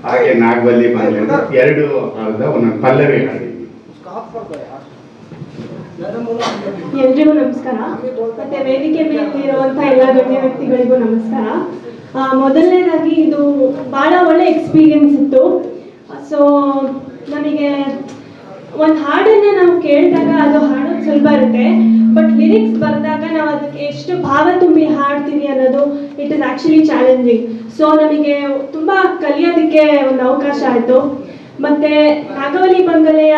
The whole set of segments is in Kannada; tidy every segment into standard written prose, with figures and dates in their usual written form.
ಹಾಗೆ ನಾಗವಲ್ಲಿ ಬಂಗಲೆ ಎರಡು ಅರ್ಧ ಒಂದೊಂದು ಪಲ್ಲವಿ ಹಾಡಿದ್ವಿ. ಎಲ್ರಿಗೂ ನಮಸ್ಕಾರ. ಮತ್ತೆ ವೇದಿಕೆ ಮೇಲಿರುವಂತ ಎಲ್ಲ ಗಣ್ಯ ವ್ಯಕ್ತಿಗಳಿಗೂ ನಮಸ್ಕಾರ. ಮೊದಲನೇದಾಗಿ ಇದು ಬಹಳ ಒಳ್ಳೆ ಎಕ್ಸ್ಪೀರಿಯನ್ಸ್ ಇತ್ತು. ಸೊ ನಮಗೆ ಒಂದು ಹಾಡನ್ನ ನಾವು ಕೇಳಿದಾಗ ಅದು ಹಾಡೋದು ಸುಲಭ ಇರುತ್ತೆ, ಬಟ್ ಲಿರಿಕ್ಸ್ ಬರೆದಾಗ ನಾವು ಅದಕ್ಕೆ ಎಷ್ಟು ಭಾವ ತುಂಬಿ ಹಾಡ್ತೀವಿ ಅನ್ನೋದು it is actually challenging. So ನಮಗೆ ತುಂಬ ಕಲಿಯೋದಕ್ಕೆ ಒಂದು ಅವಕಾಶ ಆಯಿತು. ಮತ್ತು ನಾಗವಲ್ಲಿ ಬಂಗಲೆಯ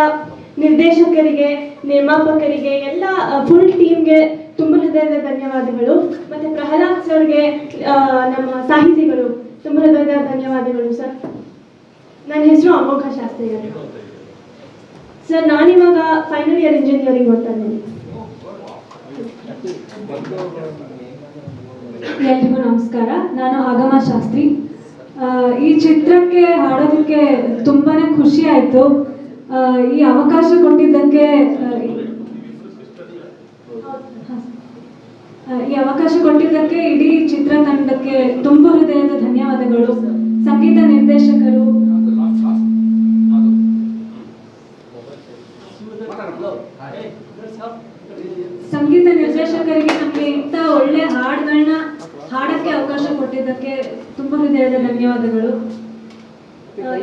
ನಿರ್ದೇಶಕರಿಗೆ, ನಿರ್ಮಾಪಕರಿಗೆ, ಎಲ್ಲ ಫುಲ್ ಟೀಮ್ಗೆ ತುಂಬ ಹೃದಯದ ಧನ್ಯವಾದಗಳು. ಮತ್ತು ಪ್ರಹ್ಲಾದ್ ಸರ್ಗೆ, ನಮ್ಮ ಸಾಹಿತಿಗಳು, ತುಂಬ ಹೃದಯದ ಧನ್ಯವಾದಗಳು ಸರ್. ನನ್ನ ಹೆಸರು ಅಮೋಘ ಶಾಸ್ತ್ರಿ ಅವರು ಸರ್. ನಾನಿವಾಗ ಫೈನಲ್ ಇಯರ್ ಇಂಜಿನಿಯರಿಂಗ್ ಓದ್ತಾ ಇದ್ದೀನಿ. ಎಲ್ರಿಗೂ ನಮಸ್ಕಾರ. ನಾನು ಆಗಮ ಶಾಸ್ತ್ರಿ. ಈ ಚಿತ್ರಕ್ಕೆ ಹಾಡೋದಕ್ಕೆ ತುಂಬಾನೇ ಖುಷಿ ಆಯಿತು. ಈ ಅವಕಾಶ ಕೊಟ್ಟಿದ್ದಕ್ಕೆ ಇಡೀ ಚಿತ್ರತಂಡಕ್ಕೆ ತುಂಬ ಹೃದಯದ ಧನ್ಯವಾದಗಳು. ಸಂಗೀತ ನಿರ್ದೇಶಕರು, ನಮಗೆ ಇಂಥ ಒಳ್ಳೆ ಹಾಡುಗಳನ್ನ ಹಾಡಕ್ಕೆ ಅವಕಾಶ ಕೊಟ್ಟಿದ್ದಕ್ಕೆ ತುಂಬ ಹೃದಯದ ಧನ್ಯವಾದಗಳು.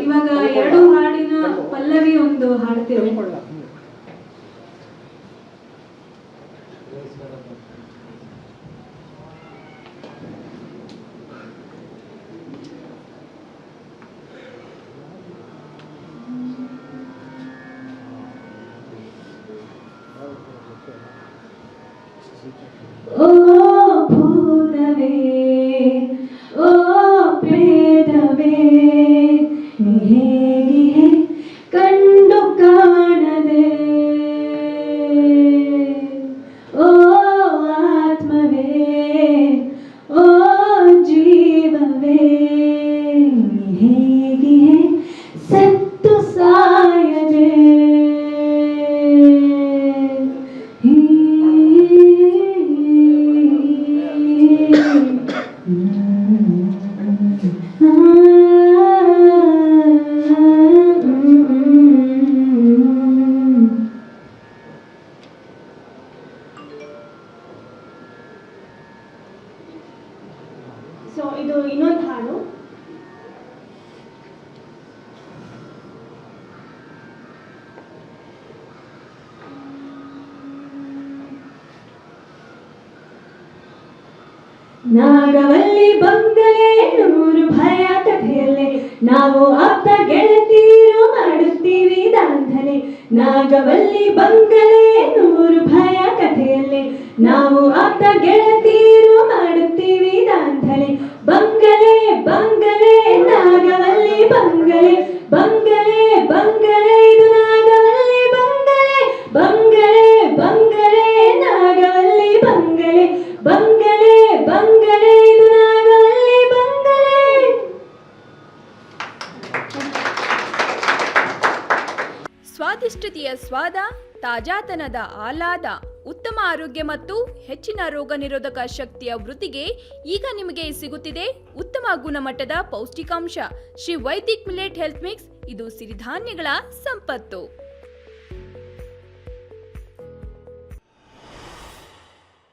ಇವಾಗ ಎರಡು ಹಾಡಿನ ಪಲ್ಲವಿ ಒಂದು ಹಾಡ್ತೇವೆ. ಓ ಭೂತವೇ, ಓ ಪ್ರೇತವೇ, ನೀ ಹೇಗೆ ಕಂಡು ಕಾಣದೆ, ಓ ಆತ್ಮವೇ, ಓ ಜೀವವೇ, ನೀ ಹೇಗೆ ಸತ್ತು ಸಾಯದೆ, ಸೊ ಇದು ಇನ್ನೊಂದು ಹಾಡು. ನಾಗವಲ್ಲಿ ಬಂಗಲೆ ನೂರು ಭಯ ಕಥೆಯಲ್ಲೇ ನಾವು ಆಪ್ತ ಗೆಳತೀರು ಮಾಡುತ್ತೀವಿ ದಾಂಧಲೆ. ನಾಗವಲ್ಲಿ ಬಂಗಲೆ ನೂರು ಭಯ ಕಥೆಯಲ್ಲೇ ನಾವು ಆಪ್ತ ಗೆಳತೀರು ಮಾಡುತ್ತೀವಿ ದಾಂಧಲೆ. ಬಂಗಲೆ ಬಂಗಲೆ ನಾಗವಲ್ಲಿ ಬಂಗಲೆ, ಬಂಗಲೆ ಬಂಗಲೆ ಇದು ನಾಗವಲ್ಲಿ ಬಂಗಲೆ, ಬಂಗಲೆ ಬಂಗಲೆ ನಾಗವಲ್ಲಿ ಬಂಗಲೆ, ಬಂಗಲೆ ಬಂಗಲೆ ಇದು ನಾಗವಲ್ಲಿ ಬಂಗಲೆ. ಸ್ವಾದಿಷ್ಟತೆಯ ಸ್ವಾದ, ತಾಜಾತನದ ಆಹ್ಲಾದ, ಉತ್ತಮ ಆರೋಗ್ಯ ಮತ್ತು ಹೆಚ್ಚಿನ ರೋಗ ನಿರೋಧಕ ಶಕ್ತಿಯ ವೃದ್ಧಿಗೆ ಈಗ ನಿಮಗೆ ಸಿಗುತ್ತಿದೆ ಉತ್ತಮ ಗುಣಮಟ್ಟದ ಪೌಷ್ಟಿಕಾಂಶ Shri Vaidik millet health mix. ಇದು ಸಿರಿಧಾನ್ಯಗಳ ಸಂಪತ್ತು.